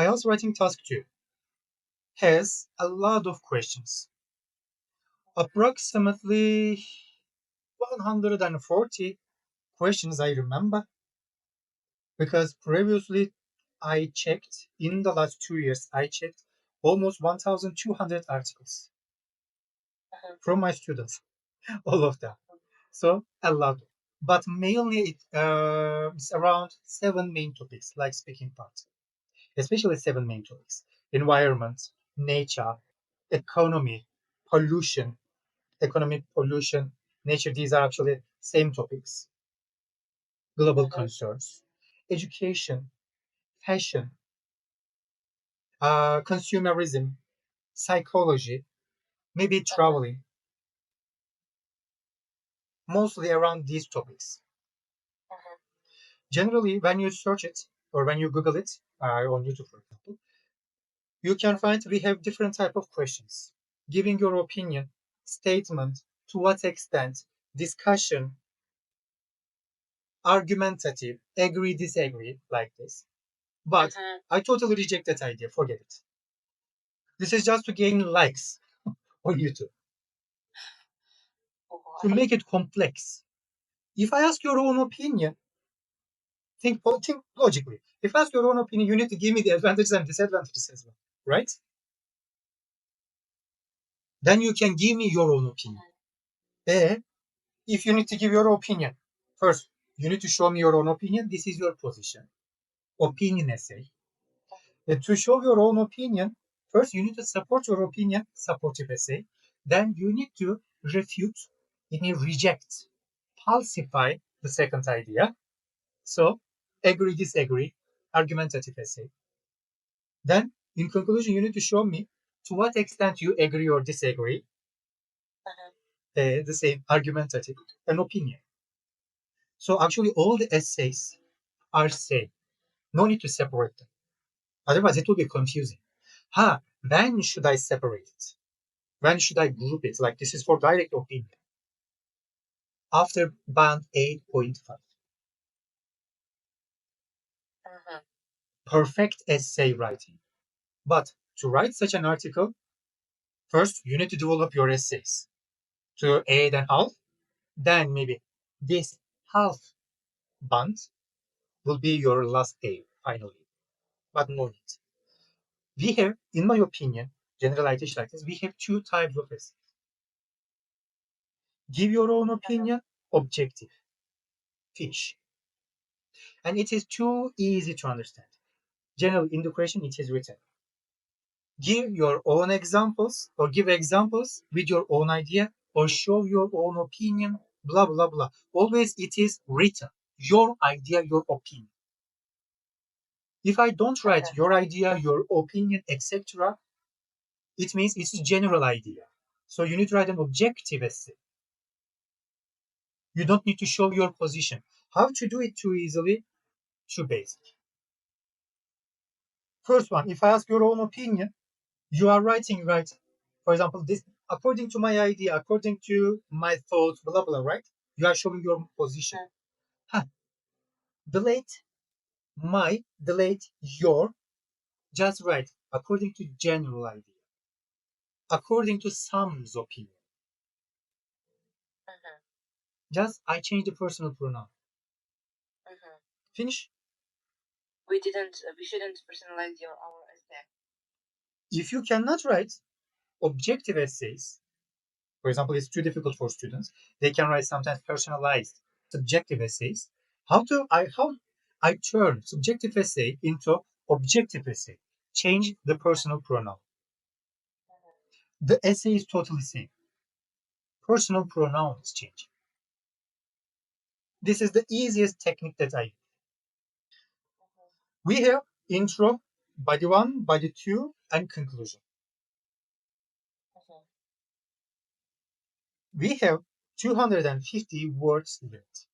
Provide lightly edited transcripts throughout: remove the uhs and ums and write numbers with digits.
IELTS Writing Task 2 has a lot of questions. Approximately 140 questions I remember, because previously I checked, in the last 2 years, I checked almost 1,200 articles from my students, all of them. So a lot. But mainly it's around 7 main topics, like speaking part, especially 7 main topics: environment, nature, economy, pollution, economic pollution, nature. These are actually same topics. Global concerns, education, fashion, consumerism, psychology, maybe traveling, mostly around these topics. Generally, when you search it or when you Google it on YouTube, for example, you can find we have different type of questions: giving your opinion, statement, to what extent, discussion, argumentative, agree, disagree, like this. But I totally reject that idea. Forget it. This is just to gain likes on YouTube, to make it complex. If I ask your own opinion, think logically. If I ask your own opinion, you need to give me the advantages and disadvantages as well, right? Then you can give me your own opinion. If you need to give your opinion, first, you need to show me your own opinion. This is your position. Opinion essay. To show your own opinion, first, you need to support your opinion, supportive essay. Then you need to refute, it means reject, falsify the second idea. So, agree, disagree, argumentative essay. Then, in conclusion, you need to show me to what extent you agree or disagree. The same, argumentative, and opinion. So actually, all the essays are same. No need to separate them. Otherwise, it will be confusing. When should I separate it? When should I group it? Like, this is for direct opinion. After band 8.5. Perfect essay writing. But to write such an article, first, you need to develop your essays to 8.5. Then maybe this half band will be your last A, finally. But no need. We have, in my opinion, generalization like this, we have two types of essays. Give your own opinion, objective, finish. And it is too easy to understand. Generally, in the question, it is written: give your own examples, or give examples with your own idea, or show your own opinion, blah, blah, blah. Always it is written, your idea, your opinion. If I don't write your idea, your opinion, etc., it means it's a general idea. So you need to write an objective essay. You don't need to show your position. How to do it too easily? Too basic. First one, if I ask your own opinion, you are writing, right? For example, this, according to my idea, according to my thoughts, blah, blah, right? You are showing your position. Delete my, delete your, just write according to general idea, according to some's opinion. Just I change the personal pronoun. Finish. We shouldn't personalize our essay. If you cannot write objective essays, for example, it's too difficult for students, they can write sometimes personalized subjective essays. How I turn subjective essay into objective essay? Change the personal pronoun. The essay is totally same. Personal pronouns change. This is the easiest technique that I use. We have intro, body 1, body 2, and conclusion. We have 250 words limit,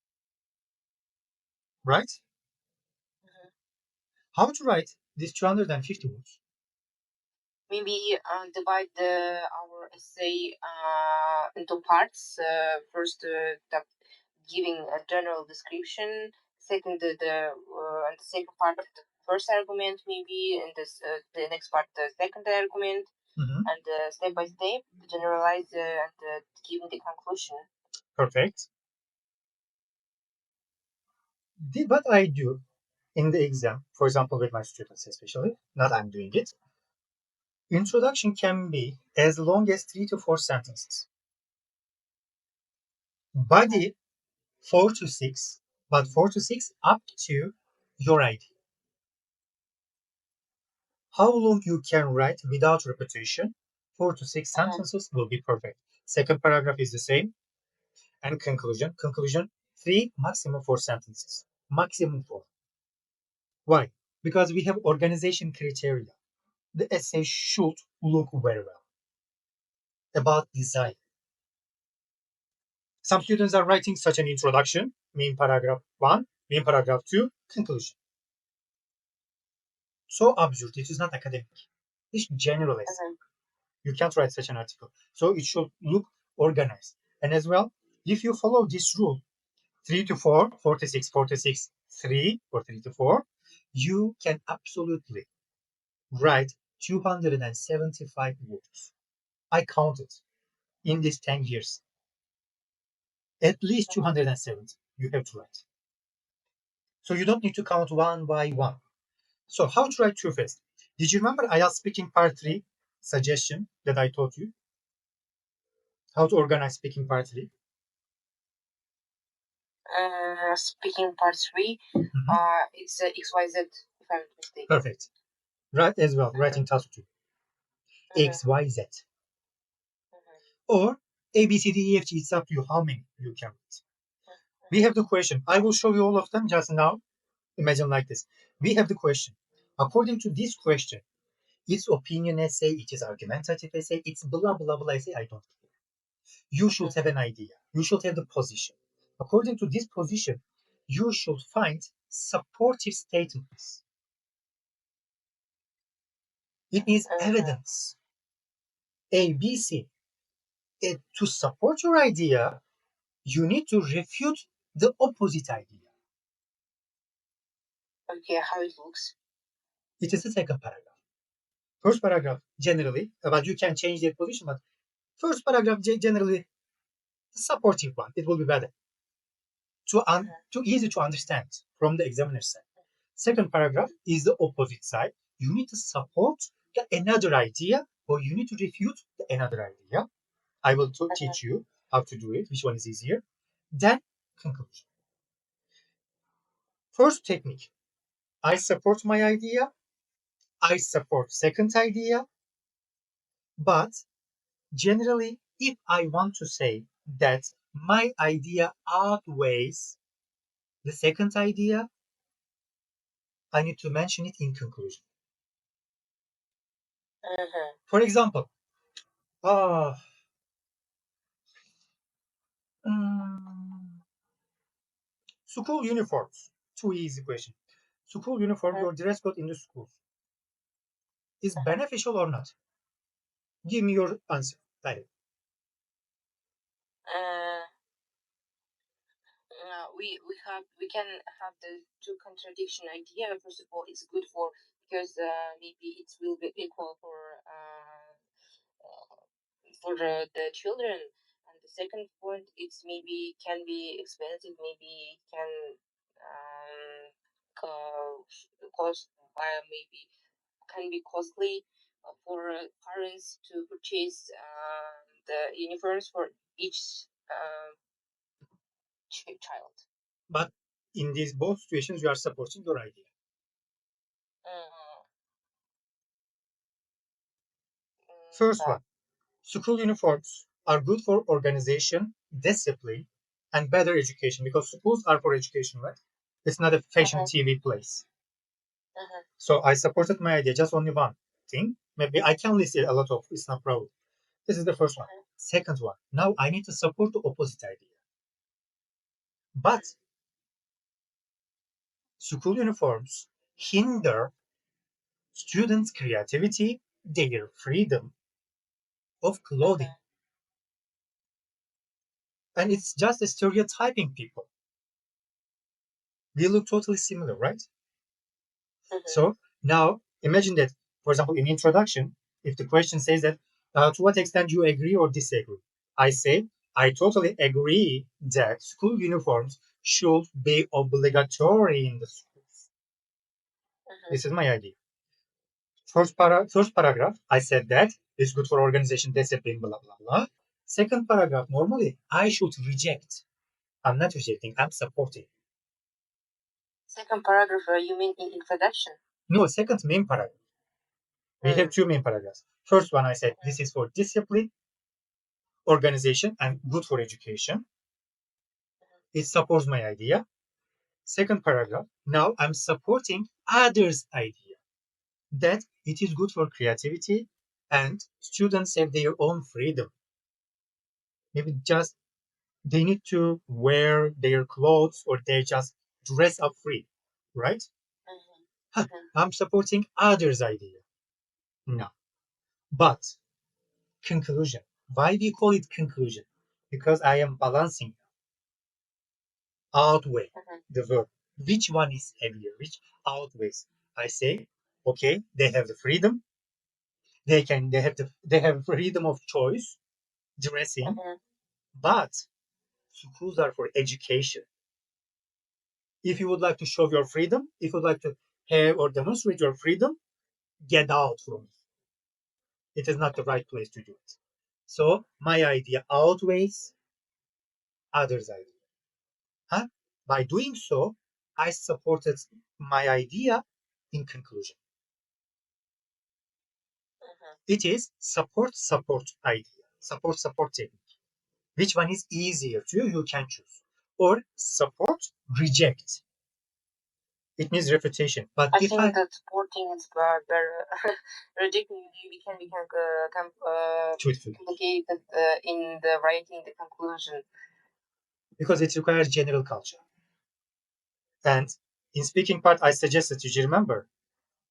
right? How to write these 250 words? Maybe divide our essay into parts. First, giving a general description. Second, and the second part first argument maybe, and the next part the second argument, and step by step generalize and giving the conclusion. Perfect. What I do in the exam, for example, with my students especially, not I'm doing it. Introduction can be as long as 3 to 4 sentences. Body 4 to 6, but 4 to 6 up to your idea. How long you can write without repetition? 4 to 6 sentences will be perfect. Second paragraph is the same. And conclusion. Conclusion 3, maximum 4 sentences. Maximum 4. Why? Because we have organization criteria. The essay should look very well. About design. Some students are writing such an introduction, main paragraph 1, main paragraph 2, conclusion. So absurd. It is not academic. It's general essay. You can't write such an article. So it should look organized. And as well, if you follow this rule, 3 to 4, 4 to 6, 4 to 6, 3, or 3 to 4, you can absolutely write 275 words. I counted in these 10 years. At least 270 you have to write. So you don't need to count one by one. So how to write too fast? Did you remember IELTS speaking part 3 suggestion that I taught you? How to organize speaking part 3? Speaking part 3, it's XYZ, if I'm not mistaken. Perfect. Right as well, writing task 2. XYZ. Or A, B, C, D, E, F, G, it's up to you how many you can write. We have the question. I will show you all of them just now. Imagine like this. We have the question. According to this question, it's opinion essay, it is argumentative essay, it's blah, blah, blah essay, I don't care. You should have an idea. You should have the position. According to this position, you should find supportive statements. It means evidence. A, B, C. To support your idea, you need to refute the opposite idea. Okay, how it looks? It is the second paragraph. First paragraph, generally, but you can change the position, but first paragraph, generally, the supportive one, it will be better. Too easy to understand from the examiner's side. Second paragraph is the opposite side. You need to support another idea, or you need to refute another idea. I will teach you how to do it, which one is easier. Then conclusion. First technique, I support my idea, I support second idea, but generally, if I want to say that my idea outweighs the second idea, I need to mention it in conclusion. For example, school uniforms. Too easy question. School uniform or dress code in the schools is beneficial or not? Give me your answer. Direct. We can have the two contradiction idea. First of all, it's good because maybe it will be equal for the children. And the second point, it's maybe can be expensive, maybe can cost maybe can be costly for parents to purchase the uniforms for each child. But in these both situations, you are supporting your idea. First one, school uniforms are good for organization, discipline, and better education because schools are for education, right? It's not a fashion TV place. So I supported my idea, just only one thing. Maybe I can list it a lot of, it's not problem. This is the first one. Second one, now I need to support the opposite idea. But school uniforms hinder students' creativity, their freedom of clothing. And it's just a stereotyping people. We look totally similar, right? So now imagine that, for example, in introduction, if the question says that to what extent you agree or disagree, I say I totally agree that school uniforms should be obligatory in the schools. This is my idea. First paragraph, I said that it's good for organization, discipline, blah blah blah. Second paragraph, normally I should reject. I'm not rejecting, I'm supporting. Second paragraph, you mean in introduction? No, second main paragraph. We have two main paragraphs. First one, I said this is for discipline, organization, and good for education. It supports my idea. Second paragraph, now I'm supporting others' idea that it is good for creativity and students have their own freedom. Maybe just they need to wear their clothes or they just dress up free, right? I'm supporting others' idea. No. But conclusion. Why we call it conclusion? Because I am balancing outweigh the verb. Which one is heavier? Which outweighs? I say, okay, they have the freedom. They have freedom of choice, dressing, but schools are for education. If you would like to show your freedom, if you would like to have or demonstrate your freedom, get out from it. It is not the right place to do it. So my idea outweighs others' idea. Huh? By doing so, I supported my idea in conclusion. It is support idea, support technique. Which one is easier to you? You can choose. Or support reject. It means refutation. But I think that supporting is better. Rejecting we can complicate it in the writing the conclusion. Because it requires general culture. And in speaking part, I suggested you remember,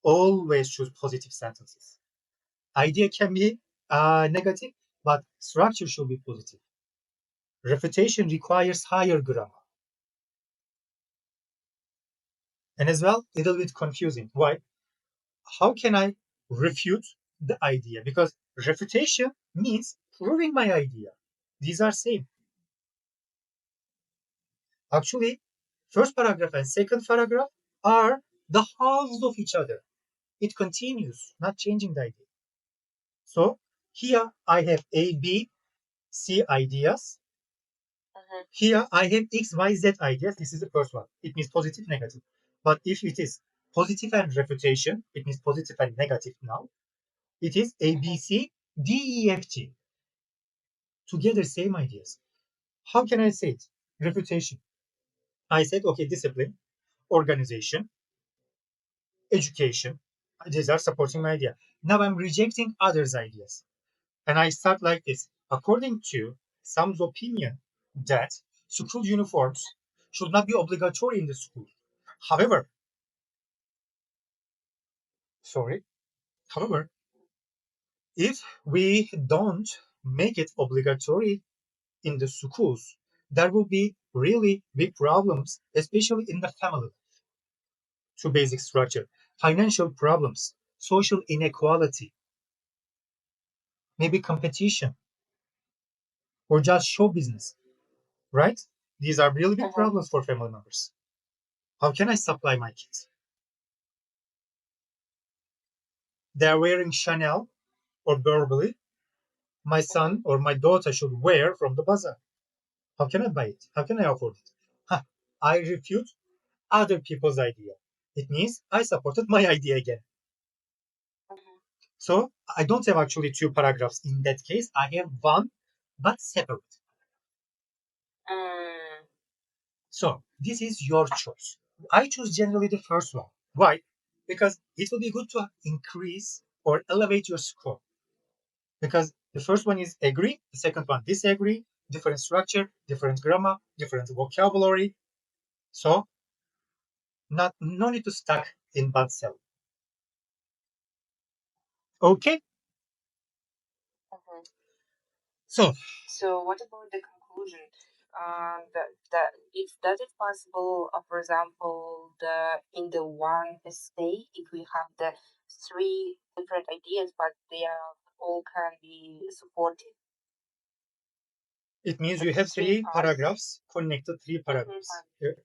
always choose positive sentences. Idea can be negative, but structure should be positive. Refutation requires higher grammar. And as well, a little bit confusing. Why? How can I refute the idea? Because refutation means proving my idea. These are same. Actually, first paragraph and second paragraph are the halves of each other. It continues, not changing the idea. So here I have A, B, C ideas. Here I have X, Y, Z ideas. This is the first one. It means positive, negative. But if it is positive and refutation, it means positive and negative now. It is A, B, C, D, E, F, G. Together, same ideas. How can I say it? Refutation. I said, okay, discipline, organization, education. These are supporting my idea. Now I'm rejecting others' ideas. And I start like this. According to some's opinion that school uniforms should not be obligatory in the school. However, sorry, however, if we don't make it obligatory in the schools, there will be really big problems, especially in the family. To basic structure, financial problems, social inequality, maybe competition, or just show business, right? These are really big problems for family members. How can I supply my kids? They're wearing Chanel or Burberry. My son or my daughter should wear from the bazaar. How can I buy it? How can I afford it? Huh. I refute other people's idea. It means I supported my idea again. So I don't have actually two paragraphs in that case. I have one, but separate. So this is your choice. I choose generally the first one. Why? Because it will be good to increase or elevate your score. Because the first one is agree, the second one disagree, different structure, different grammar, different vocabulary. So no need to stuck in bad cell. Okay. So what about the conclusion? Does it possible, for example, in the one essay, if we have the three different ideas, but they are all can be supported? It means you have three paragraphs, connected three paragraphs. Yeah.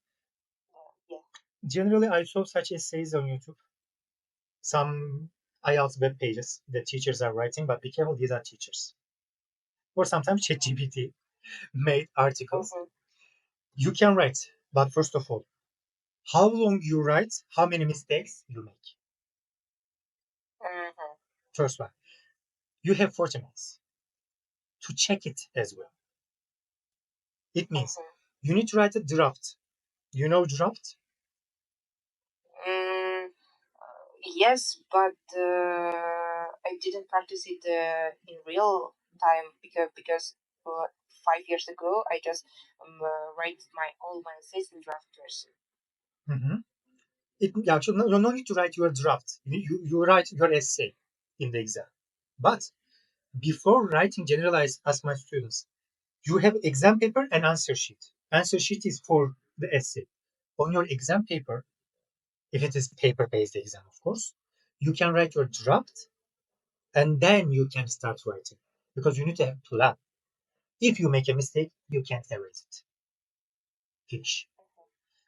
Generally, I saw such essays on YouTube. Some IELTS web pages that teachers are writing, but be careful, these are teachers. Or sometimes ChatGPT made articles. You can write, but first of all, how long you write, how many mistakes you make. First one, you have 40 minutes to check it as well. It means you need to write a draft. You know draft? Yes, but I didn't practice it in real time because 5 years ago I just write all my essays in draft version. Actually, no need to write your draft. You write your essay in the exam. But before writing generalized, ask my students, you have exam paper and answer sheet. Answer sheet is for the essay. On your exam paper, if it is paper-based exam, of course, you can write your draft and then you can start writing because you need to have plan. If you make a mistake, you can't erase it. Finish.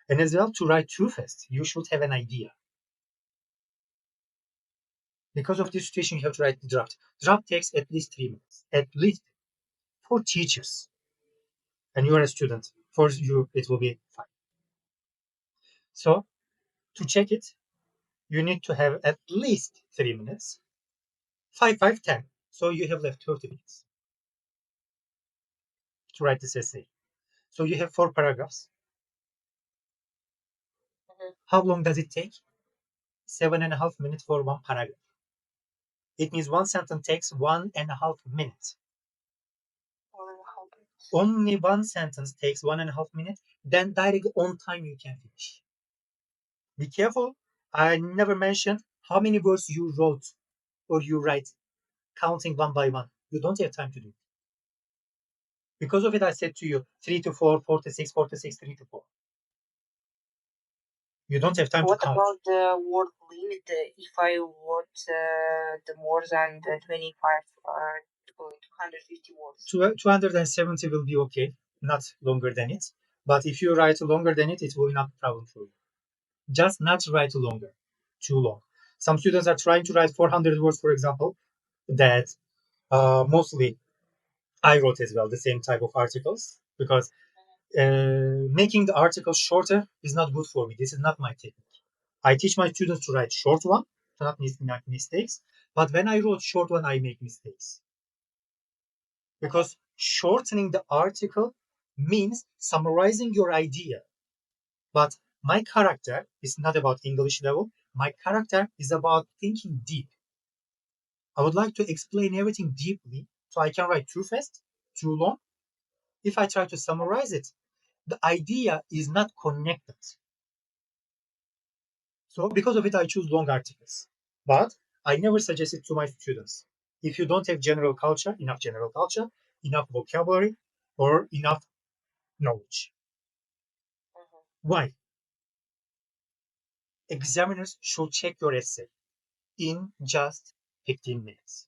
And as well, to write too fast, you should have an idea. Because of this situation, you have to write the draft. Draft takes at least 3 minutes, at least for teachers. And you are a student. For you, it will be fine. So to check it, you need to have at least 3 minutes. 5, 5, 10. So you have left 30 minutes to write this essay. So you have 4 paragraphs. How long does it take? 7.5 minutes for one paragraph. It means one sentence takes 1.5 minutes. Only one sentence takes 1.5 minutes, then directly on time you can finish. Be careful. I never mentioned how many words you wrote or you write, counting one by one. You don't have time to do it. Because of it, I said to you 3 to 4, 4 to 6, 4 to 6, 3 to 4. You don't have time to count. What about the word limit? If I wrote the more than the 25 or 250 words? 270 will be okay, not longer than it. But if you write longer than it will not be a problem for you. Just not write longer, too long. Some students are trying to write 400 words, for example, that mostly I wrote as well, the same type of articles, because making the article shorter is not good for me. This is not my technique. I teach my students to write short one, to not make mistakes. But when I wrote short one, I make mistakes. Because shortening the article means summarizing your idea. But my character is not about English level. My character is about thinking deep. I would like to explain everything deeply, so I can write too fast, too long. If I try to summarize it, the idea is not connected. So because of it, I choose long articles. But I never suggest it to my students. If you don't have general culture, enough vocabulary, or enough knowledge. Why? Examiners should check your essay in just 15 minutes.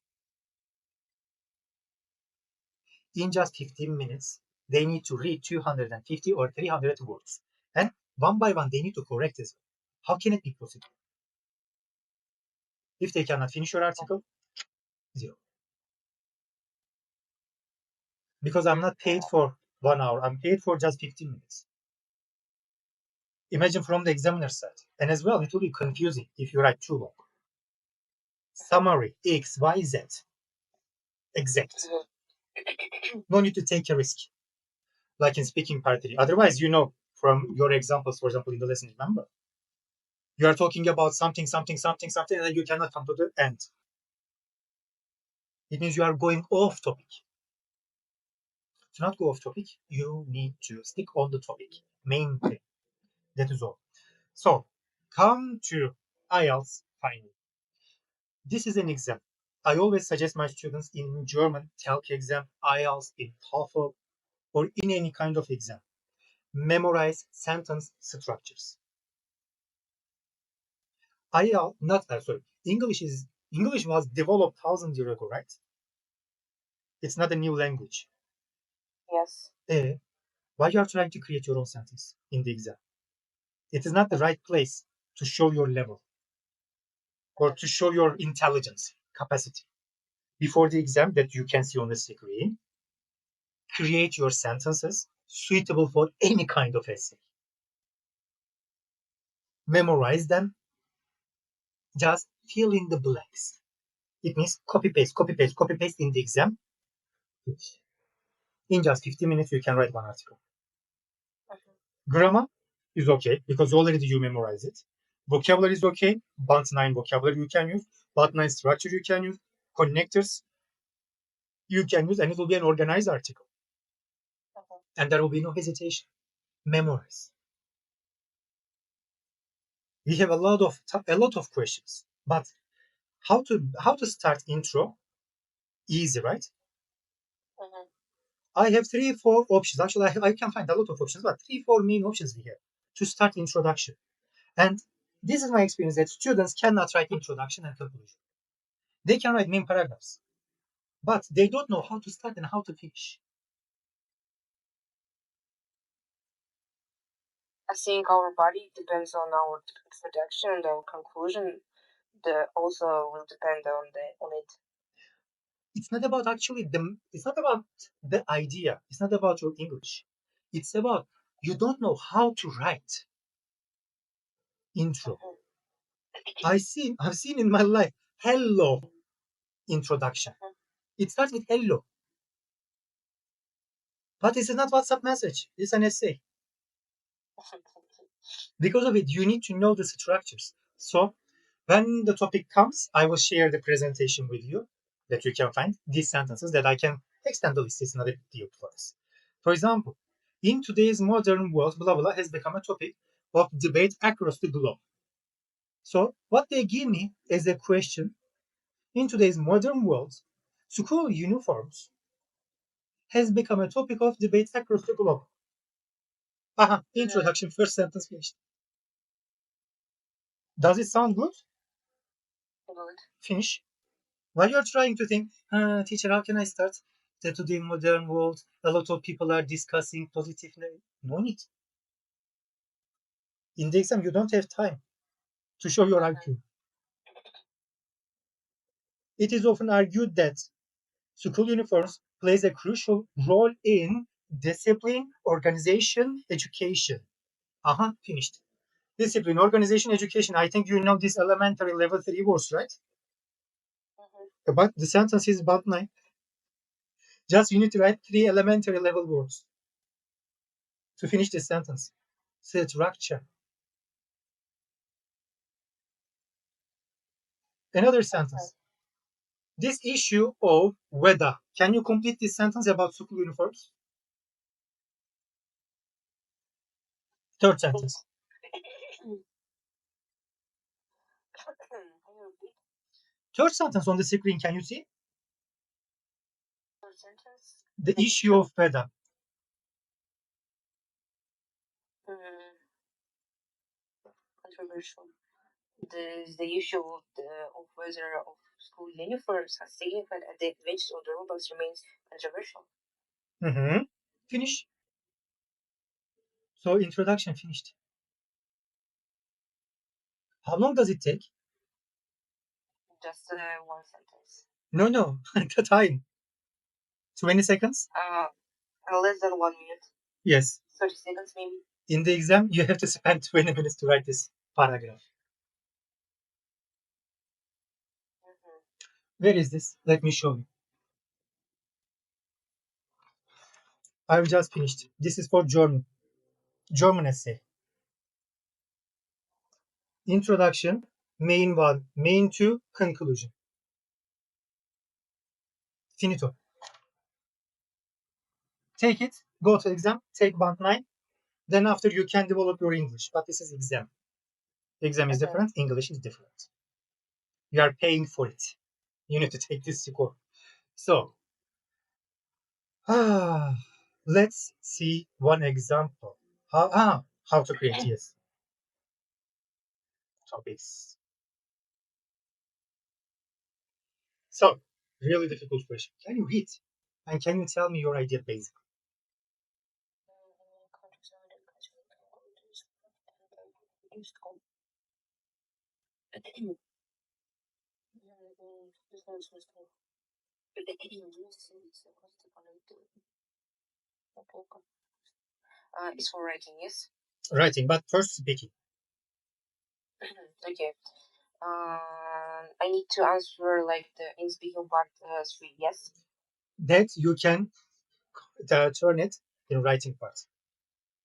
In just 15 minutes, they need to read 250 or 300 words. And one by one, they need to correct this. How can it be possible? If they cannot finish your article, 0. Because I'm not paid for 1 hour, I'm paid for just 15 minutes. Imagine from the examiner side. And as well, it will be confusing if you write too long. Summary, X, Y, Z. Exact. No need to take a risk. Like in speaking part 3. Otherwise, from your examples, for example, in the lesson, remember, you are talking about something, and then you cannot come to the end. It means you are going off topic. To not go off topic, you need to stick on the topic. Main thing. That is all. So, come to IELTS finally. This is an exam. I always suggest my students in German, TELC exam, IELTS, in TOEFL, or in any kind of exam. Memorize sentence structures. English was developed 1,000 years ago, right? It's not a new language. Yes. Why you are trying to create your own sentence in the exam? It is not the right place to show your level or to show your intelligence capacity. Before the exam that you can see on the screen, create your sentences suitable for any kind of essay. Memorize them, just fill in the blanks. It means copy paste, copy paste, copy paste in the exam. In just 15 minutes, you can write one article. Grammar is okay because already you memorize it. Vocabulary is okay. Band 9 vocabulary you can use. Band 9 structure you can use. Connectors you can use, and it will be an organized article. And there will be no hesitation. Memorize. We have a lot of questions, but how to start intro? Easy, right? I have 3-4 options. Actually, I can find a lot of options, but 3-4 main options we have to start introduction. And this is my experience that students cannot write introduction and conclusion. They can write main paragraphs, but they don't know how to start and how to finish. I think our body depends on our introduction and our conclusion. The also will depend on it. It's not about the idea. It's not about your English. It's about you don't know how to write intro. I've seen in my life hello introduction. It starts with hello. But it's not WhatsApp message. It's an essay. Because of it, you need to know the structures. So when the topic comes, I will share the presentation with you that you can find these sentences that I can extend the list. It's not a big deal for us. For example, in today's modern world, blah, blah, has become a topic of debate across the globe. So what they give me is a question. In today's modern world, school uniforms has become a topic of debate across the globe. Introduction, first sentence finished. Does it sound good? Good. Finish. While you're trying to think, teacher, how can I start? That today in modern world, a lot of people are discussing positive. No need. In the exam, you don't have time to show your IQ. It is often argued that school uniforms plays a crucial role in discipline, organization, education. Finished. Discipline, organization, education. I think you know this elementary level 3 words, right? But the sentence is about 9. Just you need to write 3 elementary level words to finish this sentence. Structure. Another sentence. This issue of whether. Can you complete this sentence about school uniforms? Third sentence. Third sentence on the screen, can you see? Third sentence. The issue of whether. Controversial. The issue of whether of school uniforms has significant advantages or drawbacks remains controversial. Finish. So introduction finished. How long does it take? Just one sentence. No, the time. 20 seconds? Less than 1 minute. Yes. 30 seconds maybe. In the exam, you have to spend 20 minutes to write this paragraph. Where is this? Let me show you. I've just finished. This is for German. German essay. Introduction, main 1, main 2, conclusion. Finito. Take it, go to exam, take band 9. Then after you can develop your English. But this is exam. Exam is different, English is different. You are paying for it. You need to take this score. So, Let's see one example. How to create, yes, topics. So, really difficult question. Can you read? And can you tell me your idea basically? It's for writing, yes. Writing, but first speaking. Okay. I need to answer like the in speaking part 3, yes. That you can turn it in writing part.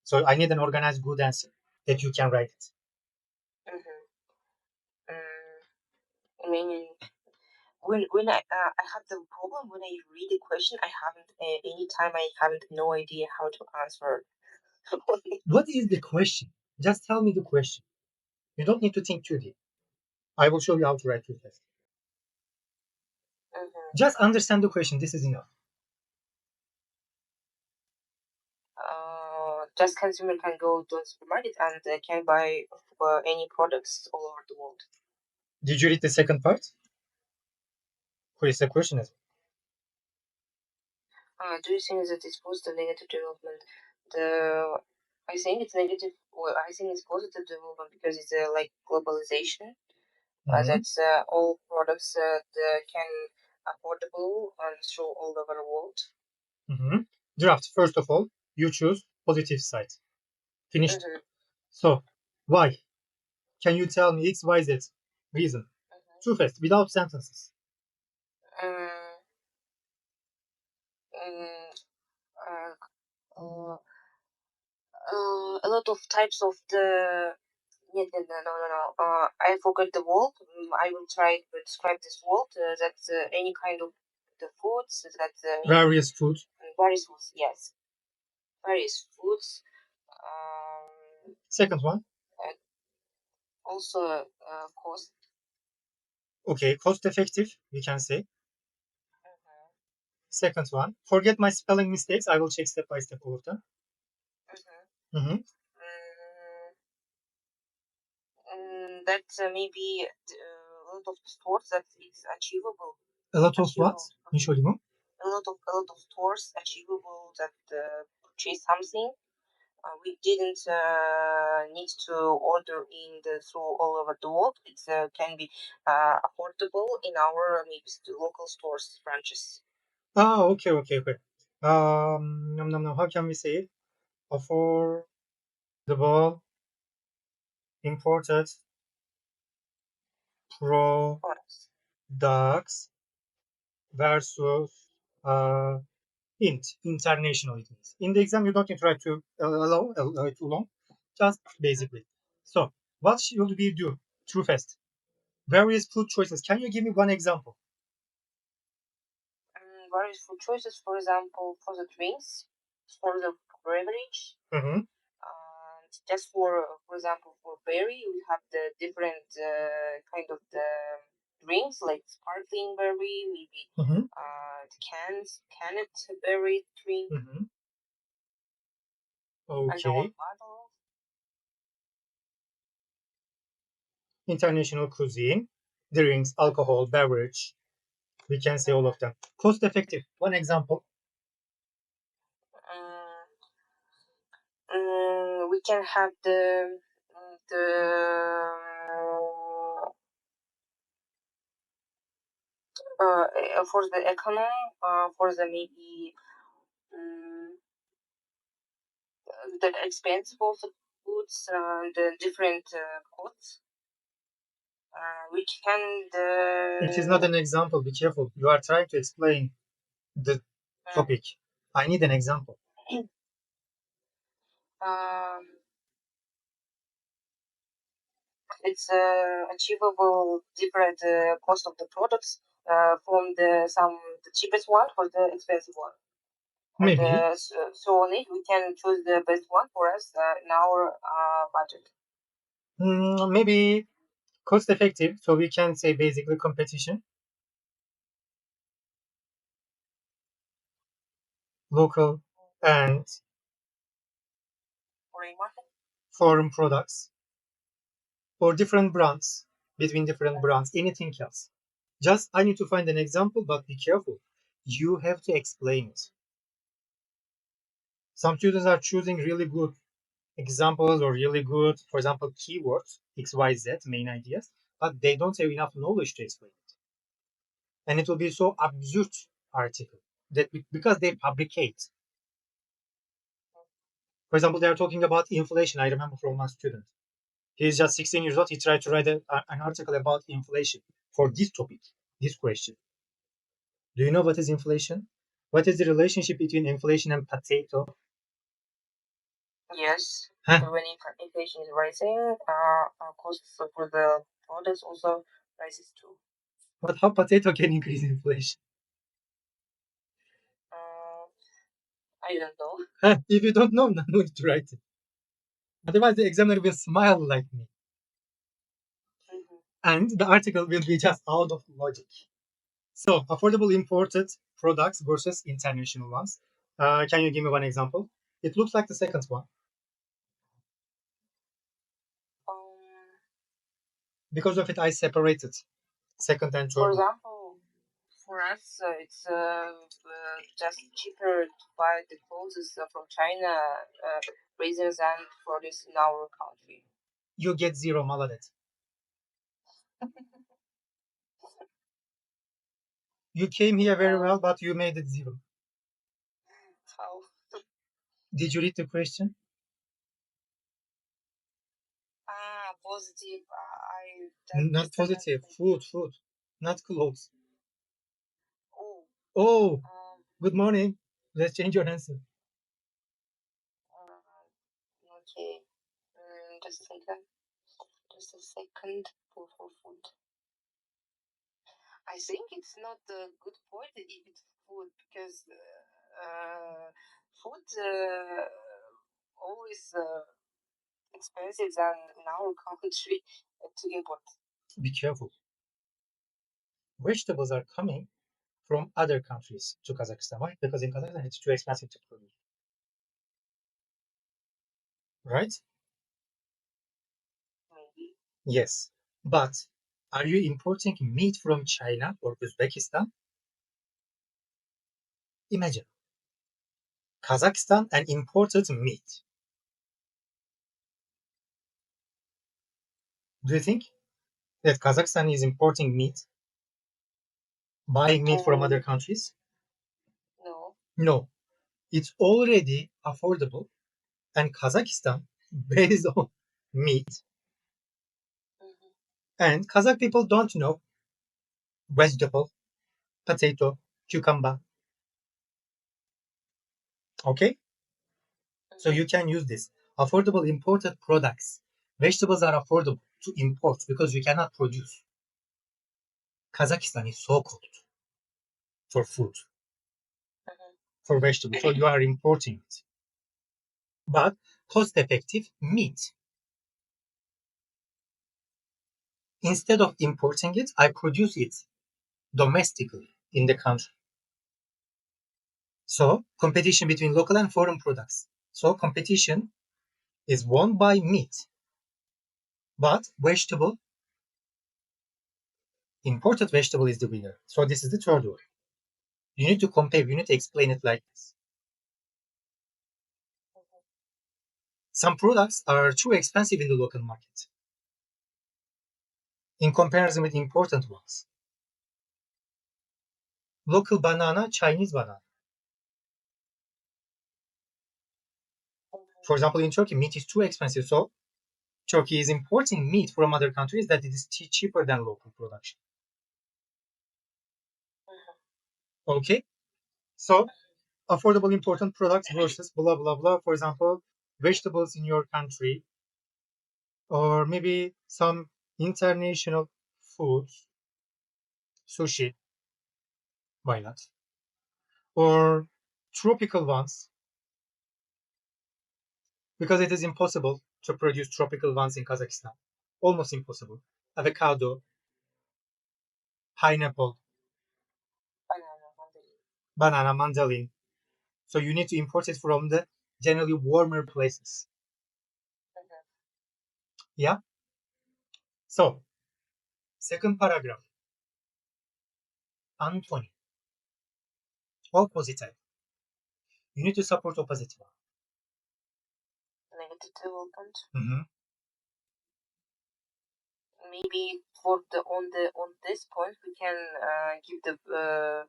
So I need an organized, good answer that you can write it. Mm-hmm. I mean, when I have the problem when I read the question, I haven't any time I haven't no idea how to answer. What is the question? Just tell me the question. You don't need to think too deep. I will show you how to write your test. Mm-hmm. Just understand the question. This is enough. Just consumer can go to the supermarket and can buy any products all over the world. Did you read the second part? Who is the question? Do you think that it's positive negative development? The I think it's negative. Well, I think it's positive development because it's like globalization. That's all products can affordable and through all over the world. Draft. First of all, you choose positive side. Finished. Mm-hmm. So, why? Can you tell me X, Y, Z reason? Too fast, without sentences. Mm, mm, uh, a lot of types of the no. I forgot the word. I will try to describe this word. That's any kind of the foods. That's Various foods. various foods. Yes, various foods. Second one. Also, cost. Okay, cost effective, we can say. Second one. Forget my spelling mistakes. I will check step by step all of them. Mm-hmm. That maybe a lot of stores that it's achievable. A lot of what? A lot of stores achievable that purchase something. We didn't need to order in the through all over the world. It can be affordable in our maybe local stores branches. Okay. How can we say it? Affordable, imported products versus international, it means. In the exam, you don't need to write too long, just basically. So, what should we do? True fast. Various food choices. Can you give me one example? Various food choices, for example, for the drinks, for the beverage. Just for example, for berry, we have the different kind of the drinks like sparkling berry, maybe canned berry drink. Okay. International cuisine, drinks, alcohol, beverage. We can say all of them. Cost effective. One example. We can have the for the economy, for the maybe the expensive of the goods, the different costs. Which can It is not an example. Be careful. You are trying to explain the topic. I need an example. It's achievable different cost of the products from the cheapest one for the expensive one. Maybe. And so on it, we can choose the best one for us in our budget. Maybe cost effective. So we can say basically competition. Local and Foreign market. foreign products or different brands, between different brands, anything else. Just I need to find an example, but be careful. You have to explain it. Some students are choosing really good examples or really good, for example, keywords, XYZ, main ideas, but they don't have enough knowledge to explain it. And it will be so absurd article that because they fabricate. For example, they are talking about inflation. I remember from one student. He's just 16 years old. He tried to write an article about inflation for this topic, this question. Do you know what is inflation? What is the relationship between inflation and potato? Yes. Huh? When inflation is rising, costs for the products also rises too. But how potato can increase inflation? I don't know. Huh? If you don't know, no need to write it. Otherwise, the examiner will smile like me. And the article will be just out of logic. So, affordable imported products versus international ones. Can you give me one example? It looks like the second one. Because of it, I separated second and For third one. example, for us, it's just cheaper to buy the clothes from China rather than produce in our country. You get zero, Maladet. You came here very well, but you made it zero. How? Did you read the question? Positive. Not positive. Food. Not clothes. Oh. Oh, good morning. Let's change your answer. Okay. Just a second. Just a second for food. I think it's not a good point if it's food because food always expensive than in our country to import. Be careful. Vegetables are coming from other countries to Kazakhstan. Why? Because in Kazakhstan it's too expensive to produce. Right? Maybe. Yes. But are you importing meat from China or Uzbekistan? Imagine Kazakhstan and imported meat. Do you think that Kazakhstan is importing meat, buying meat from other countries? No. No. It's already affordable, and Kazakhstan based on meat. And Kazakh people don't know vegetable, potato, cucumber. Okay? So you can use this. Affordable imported products. Vegetables are affordable to import because you cannot produce. Kazakhstan is so cold for food, for vegetables. So you are importing it. But cost effective meat. Instead of importing it, I produce it domestically in the country. So competition between local and foreign products. So competition is won by meat, but imported vegetable is the winner. So this is the third one. You need to compare, you need to explain it like this. Some products are too expensive in the local market in comparison with important ones. Local banana, Chinese banana. For example, in Turkey, meat is too expensive, so Turkey is importing meat from other countries that it is cheaper than local production. Okay, so affordable important products versus blah blah blah. For example, vegetables in your country, or maybe some international foods, sushi, why not? Or tropical ones, because it is impossible to produce tropical ones in Kazakhstan. Almost impossible. Avocado, pineapple, banana, mandolin. So you need to import it from the generally warmer places. Yeah? So, second paragraph. Anthony. Opposite type. You need to support opposite one. Negative development. Mm-hmm. Maybe for on this point we can give the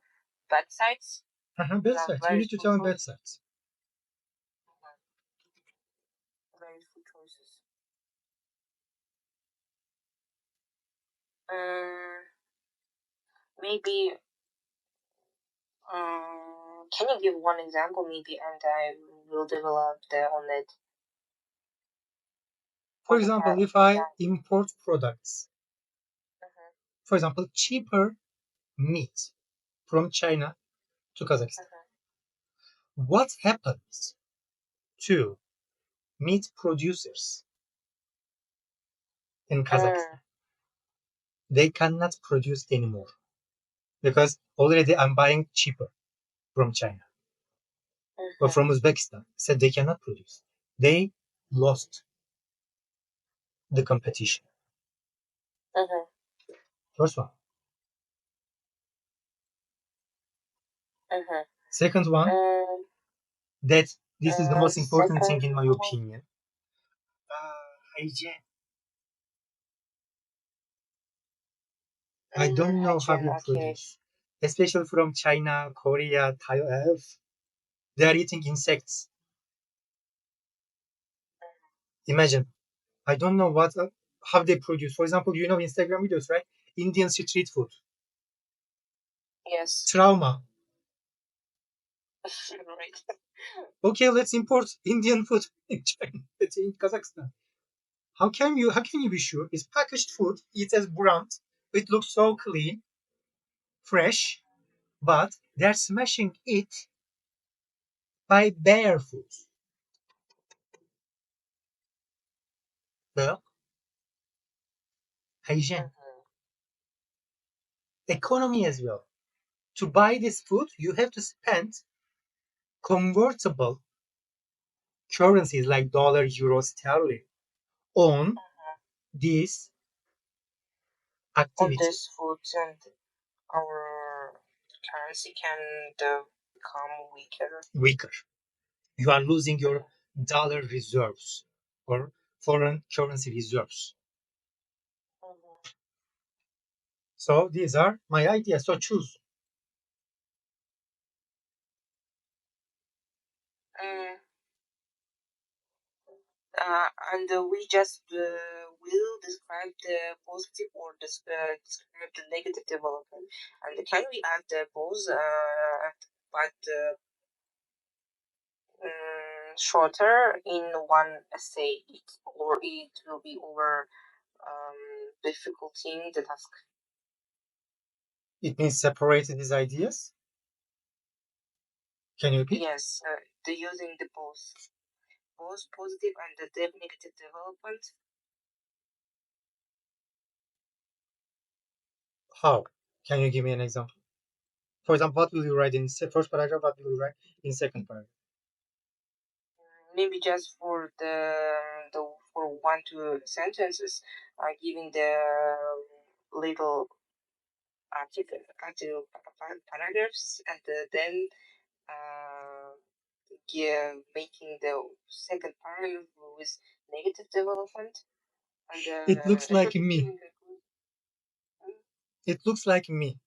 bad sides. Bad sides. You need to tell me bad sides. Very few choices. Maybe. Can you give one example, maybe, and I will develop on it. For example, if I import products, for example, cheaper meat from China to Kazakhstan, what happens to meat producers in Kazakhstan? They cannot produce anymore because already I'm buying cheaper from China or from Uzbekistan. Said they cannot produce. They lost the competition. First one. Second one, that this is the most important thing in my opinion. Hygiene. I don't know how you produce, especially from China, Korea, Thailand. They are eating insects. Imagine, I don't know how they produce. For example, you know Instagram videos, right? Indian street food. Yes. Trauma. Right. Okay, let's import Indian food in China, in Kazakhstan. How can you be sure? It's packaged food. It says brand. It looks so clean, fresh, but they're smashing it by barefoot. Well, hygiene, economy as well. To buy this food, you have to spend convertible currencies like dollar, euro, sterling on this activity. On this food, and our currency can become weaker. You are losing your dollar reserves or foreign currency reserves. So these are my ideas. So choose. And we just will describe the positive or describe the negative development. And can we add both, but shorter in one essay, or it will be over difficulty the task? It means separating these ideas. Can you repeat? Yes, the using the both positive and the negative development. How? Can you give me an example? For example, what will you write in first paragraph? What will you write in second paragraph? Maybe just for the for 1-2 sentences, giving the little article paragraphs, and then making the second paragraph with negative development. And it looks like me. It looks like me.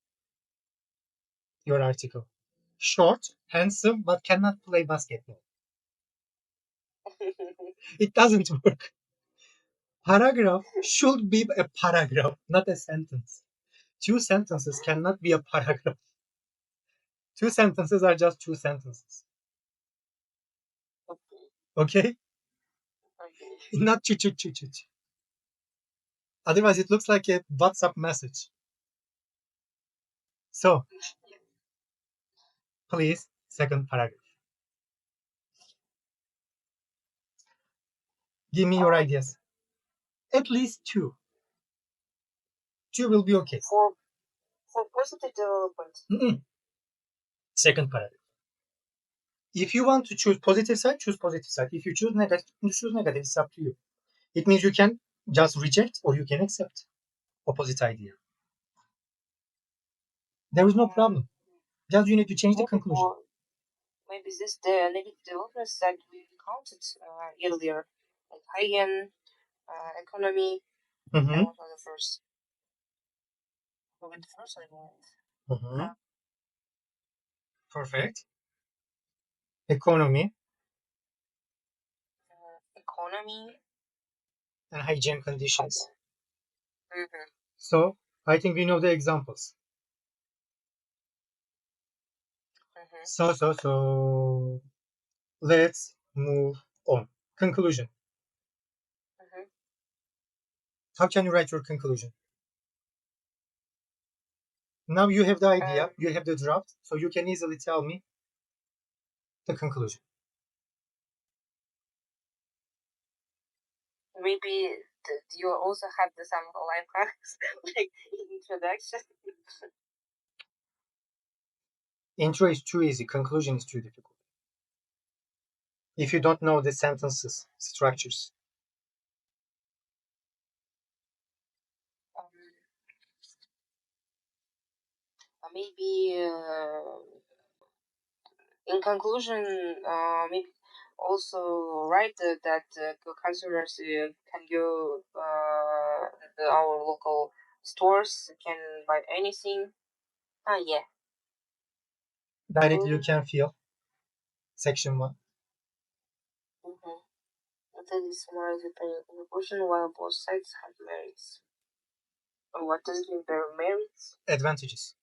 Your article. Short, handsome, but cannot play basketball. It doesn't work. Paragraph should be a paragraph, not a sentence. Two sentences cannot be a paragraph. Two sentences are just two sentences. Okay? Not choo choo choo choo. Otherwise, it looks like a WhatsApp message. So, please, second paragraph. Give me your ideas. At least two. Two will be okay. For positive development. Second paragraph. If you want to choose positive side, choose positive side. If you choose negative, choose negative. It's up to you. It means you can just reject or you can accept opposite idea. There is no problem. Just you need to change the conclusion. Maybe this the negative developments that we counted earlier, like hygiene, economy, and what was the first? What was the first one? Perfect. Economy Economy and hygiene conditions. Mm-hmm. So I think we know the examples. So let's move on. Conclusion. How can you write your conclusion? Now you have the idea, you have the draft, so you can easily tell me the conclusion. Maybe you also have some life hacks like introduction. Intro is too easy, conclusion is too difficult. If you don't know the sentences, structures. Maybe in conclusion, maybe also write that consumers can go our local stores, can buy anything. Yeah. Directly you can feel. Section 1. That is summarize the conclusion while both sides have merits. What does it mean by merits? Advantages.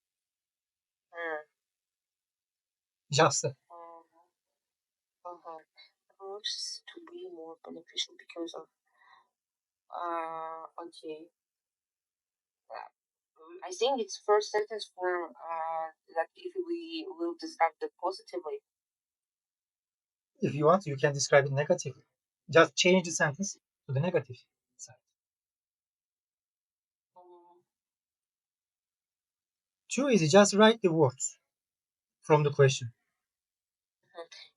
Just. Approaches to be more beneficial because of okay. I think it's first sentence for that if we will describe it positively. If you want, you can describe it negatively. Just change the sentence to the negative side. Too easy, just write the words from the question.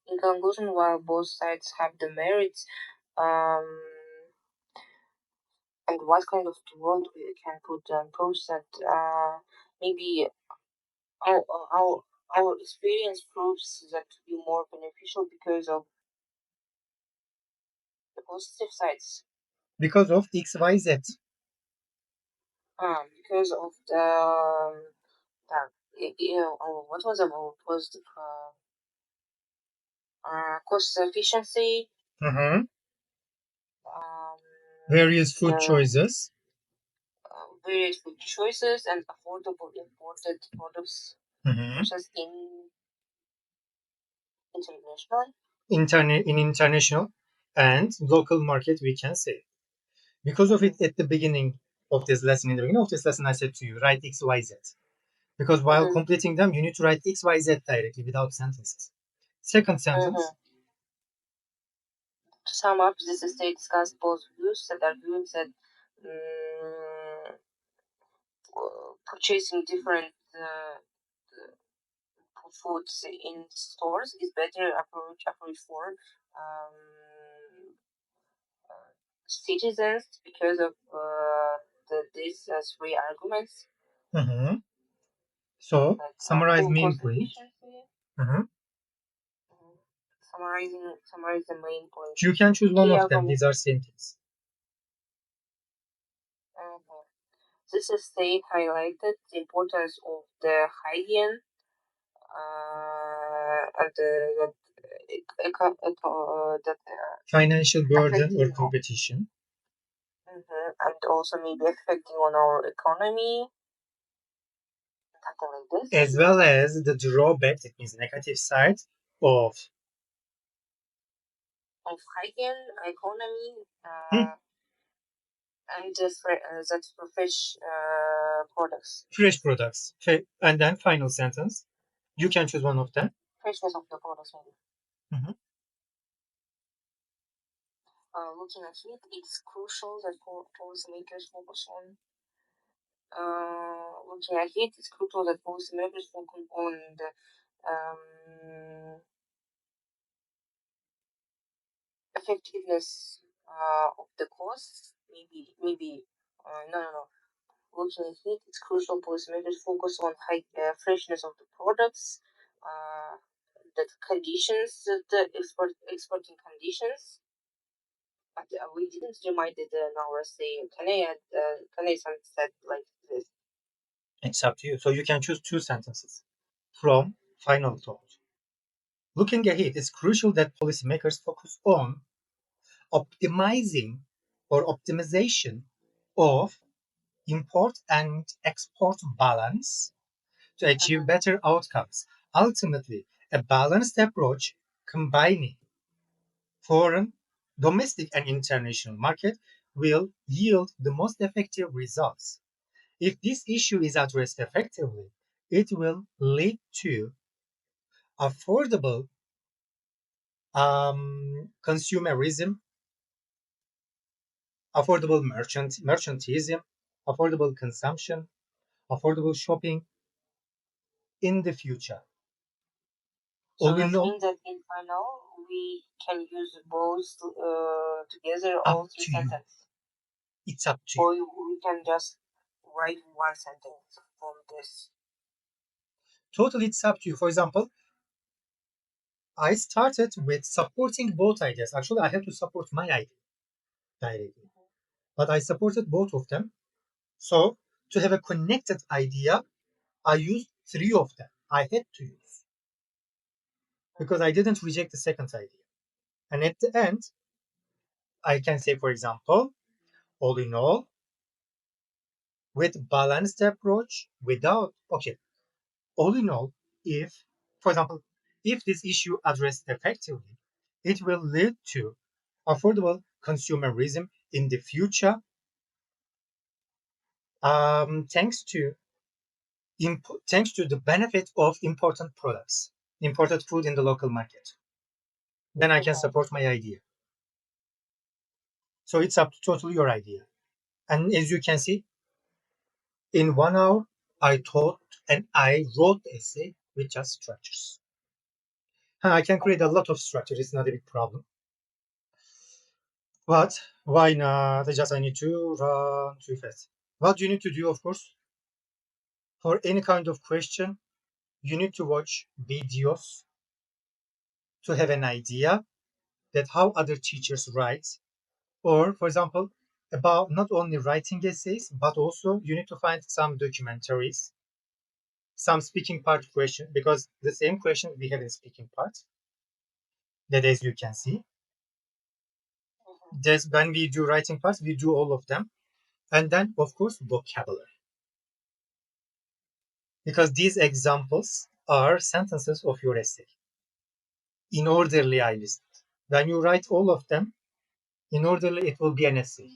In conclusion, while both sides have the merits, and what kind of word we can put on post that maybe our, our our experience proves that to be more beneficial because of the positive sides. Because of X, Y, Z. Because of the what was about was the cost efficiency. Various food choices. Various food choices and affordable imported products versus internationally. In international and local market, we can say. Because of it, at the beginning of this lesson, I said to you, write X, Y, Z. Because while completing them, you need to write X, Y, Z directly without sentences. Second sentence. To sum up, this state discussed both views that argued that purchasing different foods in stores is better approach for citizens because of these three arguments. So summarize main point. Summarize the main point. You can choose one of them. These are sentences. This state highlighted the importance of the hygiene and that financial burden or competition. And also maybe affecting on our economy. Like this. As well as the drawback, that means negative side of hygiene, economy, and that's for fresh products. Fresh products. And then final sentence. You can choose one of them. Freshness of the products, maybe. Looking at it, it's crucial that policymakers focus on. Looking at it, it's crucial that policymakers focus on the effectiveness of the costs. Maybe no. Also, I think it's crucial policymakers focus on high freshness of the products, the conditions, the exporting conditions. But we didn't remind it in our essay. Can I said like this? It's up to you. So you can choose two sentences from final thought. Looking ahead, it's crucial that policymakers focus on optimizing or optimization of import and export balance to achieve better outcomes. Ultimately, a balanced approach combining foreign, domestic, and international market will yield the most effective results. If this issue is addressed effectively, it will lead to affordable consumerism, affordable merchantism, affordable consumption, affordable shopping in the future. So All we that know, means that in final we can use both together up all three to you. sentences, It's up to you. or we can just write one sentence from this. Totally, it's up to you. For example, I started with supporting both ideas. Actually, I have to support my idea directly, but I supported both of them. So to have a connected idea, I used three of them. I had to use because I didn't reject the second idea. And at the end, I can say, for example, all in all, with balanced approach, without, okay, all in all, if, for example, if this issue addressed effectively, it will lead to affordable consumerism in the future, thanks to the benefit of important products, imported food in the local market. Then I can support my idea. So it's up to totally your idea. And as you can see, in 1 hour, I taught and I wrote the essay with just structures. I can create a lot of structures. It's not a big problem. But why not? I need to run too fast. What you need to do, of course, for any kind of question, you need to watch videos to have an idea that how other teachers write. Or, for example, about not only writing essays, but also you need to find some documentaries, some speaking part question, because the same question we have in speaking part, that as you can see, there's when we do writing parts, we do all of them. And then, of course, vocabulary. Because these examples are sentences of your essay in orderly I list. When you write all of them in orderly, it will be an essay.